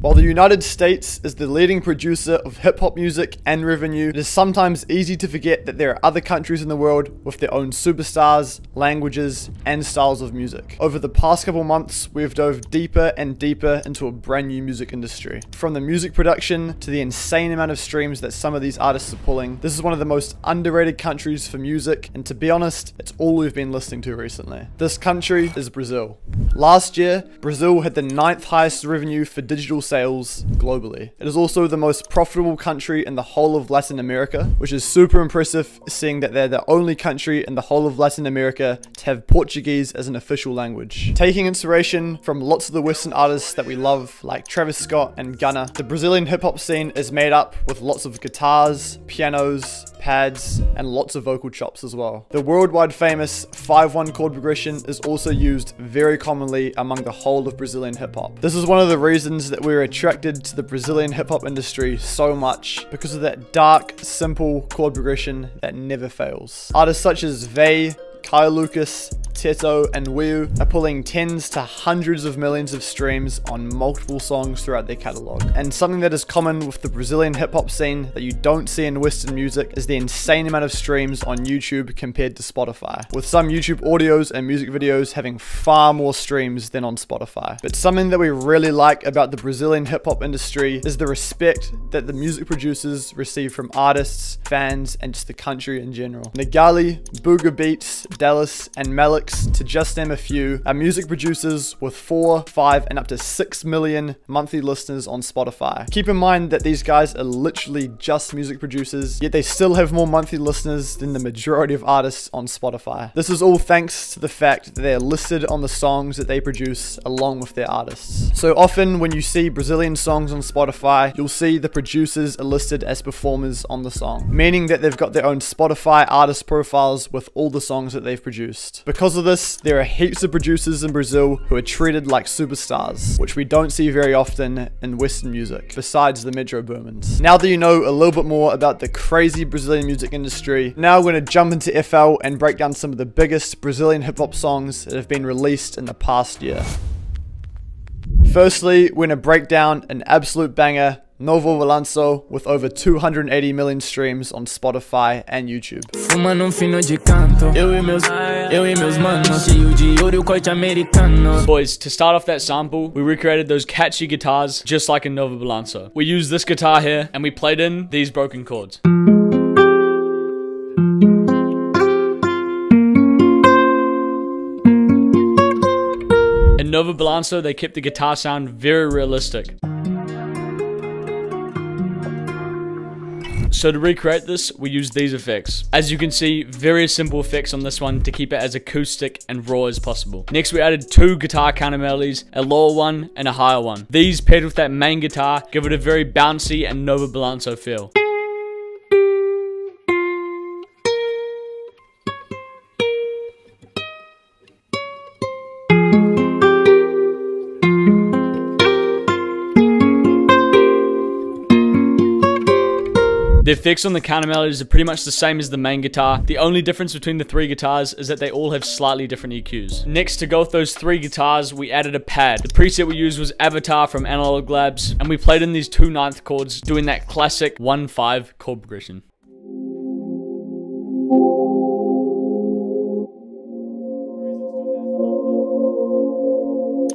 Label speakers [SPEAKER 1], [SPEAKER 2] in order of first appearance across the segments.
[SPEAKER 1] While the United States is the leading producer of hip-hop music and revenue, it is sometimes easy to forget that there are other countries in the world with their own superstars, languages, and styles of music. Over the past couple months, we've dove deeper and deeper into a brand new music industry. From the music production to the insane amount of streams that some of these artists are pulling, this is one of the most underrated countries for music, and to be honest, it's all we've been listening to recently. This country is Brazil. Last year, Brazil had the 9th highest revenue for digital sales globally. It is also the most profitable country in the whole of Latin America, which is super impressive seeing that they're the only country in the whole of Latin America to have Portuguese as an official language. Taking inspiration from lots of the Western artists that we love, like Travis Scott and Gunna, the Brazilian hip-hop scene is made up with lots of guitars, pianos, pads, and lots of vocal chops as well. The worldwide famous 5/1 chord progression is also used very commonly among the whole of Brazilian hip-hop. This is one of the reasons that we're attracted to the Brazilian hip-hop industry so much, because of that dark, simple chord progression that never fails. Artists such as veigh, caio, luccas, teto, and veigh are pulling tens to hundreds of millions of streams on multiple songs throughout their catalog. And something that is common with the Brazilian hip-hop scene that you don't see in Western music is the insane amount of streams on YouTube compared to Spotify, with some YouTube audios and music videos having far more streams than on Spotify. But something that we really like about the Brazilian hip-hop industry is the respect that the music producers receive from artists, fans, and just the country in general. Nagali, Booga Beats, Dallas, and Malik, to just name a few, are music producers with 4, 5, and up to 6 million monthly listeners on Spotify. Keep in mind that these guys are literally just music producers, yet they still have more monthly listeners than the majority of artists on Spotify. This is all thanks to the fact that they are listed on the songs that they produce along with their artists. So often when you see Brazilian songs on Spotify, you'll see the producers are listed as performers on the song, meaning that they've got their own Spotify artist profiles with all the songs that they've produced. Because of this, there are heaps of producers in Brazil who are treated like superstars, which we don't see very often in Western music, besides the Metro Boomers. Now that you know a little bit more about the crazy Brazilian music industry, now we're going to jump into FL and break down some of the biggest Brazilian hip-hop songs that have been released in the past year. Firstly, we're going to break down an absolute banger, Novo Balanço, with over 280 million streams on Spotify and YouTube.
[SPEAKER 2] Boys, to start off that sample, we recreated those catchy guitars just like in Novo Balanço. We used this guitar here and we played in these broken chords. In Novo Balanço, they kept the guitar sound very realistic. So to recreate this, we used these effects. As you can see, very simple effects on this one to keep it as acoustic and raw as possible. Next, we added 2 guitar counter melodies, a lower one and a higher one. These paired with that main guitar give it a very bouncy and Novo Balanço feel. The effects on the counter melodies are pretty much the same as the main guitar. The only difference between the 3 guitars is that they all have slightly different EQs. Next, to go with those 3 guitars, we added a pad. The preset we used was Avatar from Analog Labs, and we played in these 2 9th chords, doing that classic 1/5 chord progression.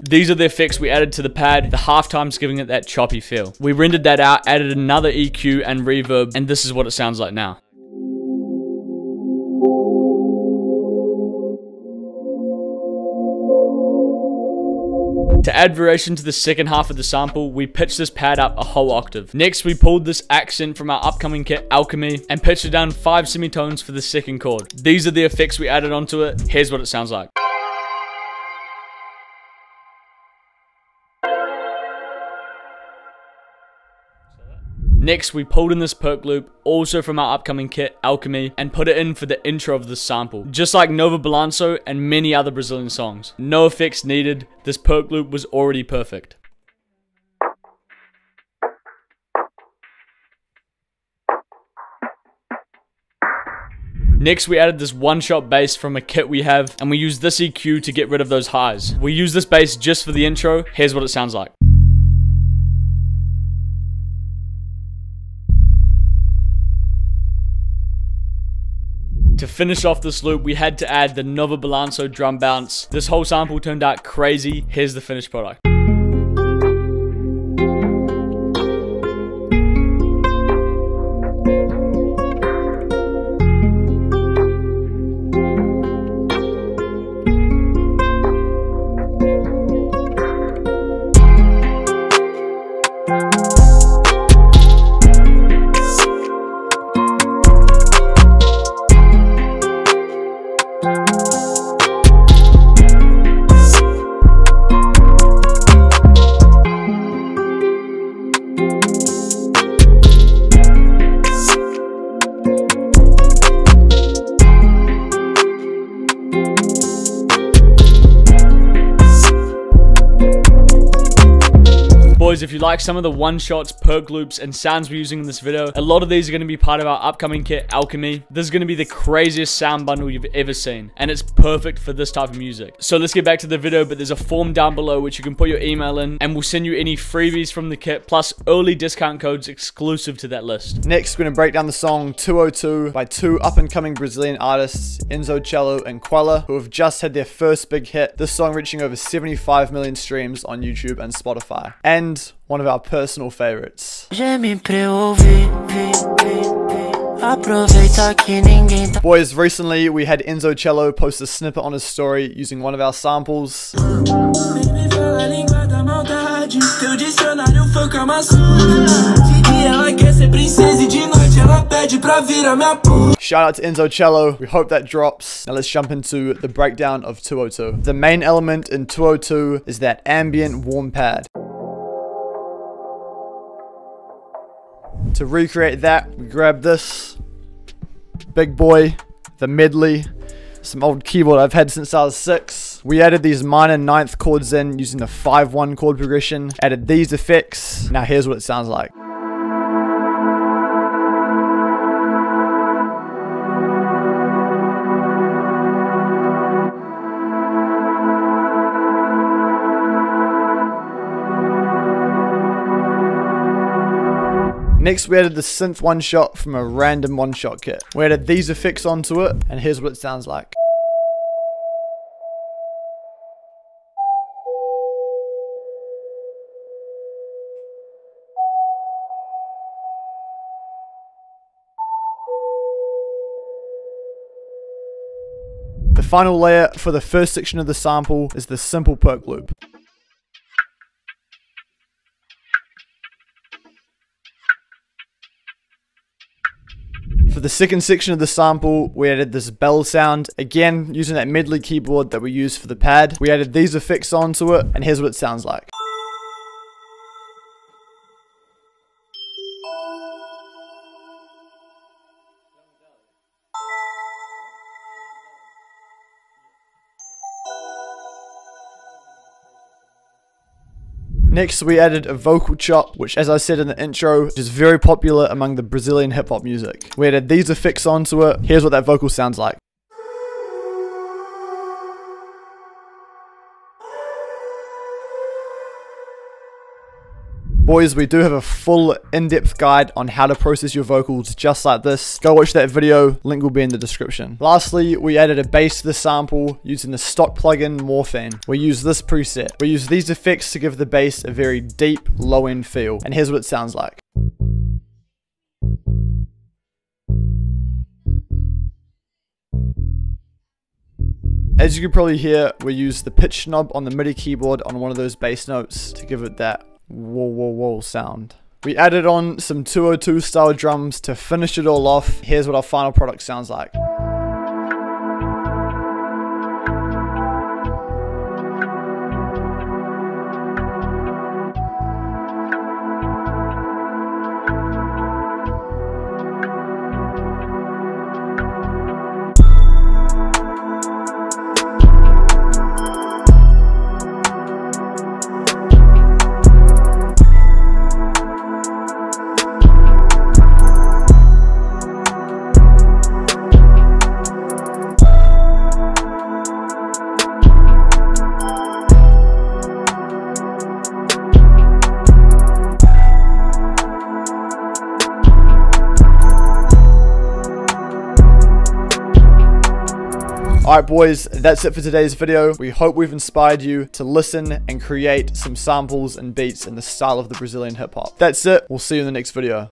[SPEAKER 2] These are the effects we added to the pad, the half times giving it that choppy feel. We rendered that out, added another EQ and reverb, and this is what it sounds like now. To add variation to the second half of the sample, we pitched this pad up a whole octave. Next, we pulled this accent from our upcoming kit, Alchemy, and pitched it down 5 semitones for the second chord. These are the effects we added onto it. Here's what it sounds like. Next, we pulled in this perk loop, also from our upcoming kit, Alchemy, and put it in for the intro of this sample. Just like Novo Balanço and many other Brazilian songs. No effects needed, this perk loop was already perfect. Next, we added this one-shot bass from a kit we have, and we used this EQ to get rid of those highs. We use this bass just for the intro. Here's what it sounds like. To finish off this loop, we had to add the Novo Balanço drum bounce. This whole sample turned out crazy. Here's the finished product. Boys, if you like some of the one-shots, perk loops, and sounds we're using in this video, a lot of these are going to be part of our upcoming kit, Alchemy. This is going to be the craziest sound bundle you've ever seen, and it's perfect for this type of music. So let's get back to the video, but there's a form down below which you can put your email in, and we'll send you any freebies from the kit, plus early discount codes exclusive to that list.
[SPEAKER 1] Next, we're going to break down the song 202 by two up-and-coming Brazilian artists, Enzo Cello and Quella, who have just had their first big hit, this song reaching over 75 million streams on YouTube and Spotify. And one of our personal favorites. Boys, recently we had Enzo Cello post a snippet on his story using one of our samples. Shout out to Enzo Cello, we hope that drops. Now let's jump into the breakdown of 202. The main element in 202 is that ambient warm pad. To recreate that, we grab this big boy, the medley, some old keyboard I've had since I was 6. We added these minor 9th chords in using the 5-1 chord progression, added these effects. Now here's what it sounds like. Next, we added the synth one-shot from a random one-shot kit. We added these effects onto it, and here's what it sounds like. The final layer for the first section of the sample is the simple perk loop. For the second section of the sample, we added this bell sound, again using that medley keyboard that we used for the pad. We added these effects onto it, and here's what it sounds like. Next, we added a vocal chop, which, as I said in the intro, is very popular among the Brazilian hip-hop music. We added these effects onto it. Here's what that vocal sounds like. Boys, we do have a full in-depth guide on how to process your vocals just like this. Go watch that video, link will be in the description. Lastly, we added a bass to the sample using the stock plugin Morphine. We use this preset. We use these effects to give the bass a very deep, low-end feel. And here's what it sounds like. As you can probably hear, we use the pitch knob on the MIDI keyboard on one of those bass notes to give it that whoa whoa whoa sound. We added on some 202 style drums to finish it all off. Here's what our final product sounds like. Alright boys, that's it for today's video. We hope we've inspired you to listen and create some samples and beats in the style of the Brazilian hip hop. That's it, we'll see you in the next video.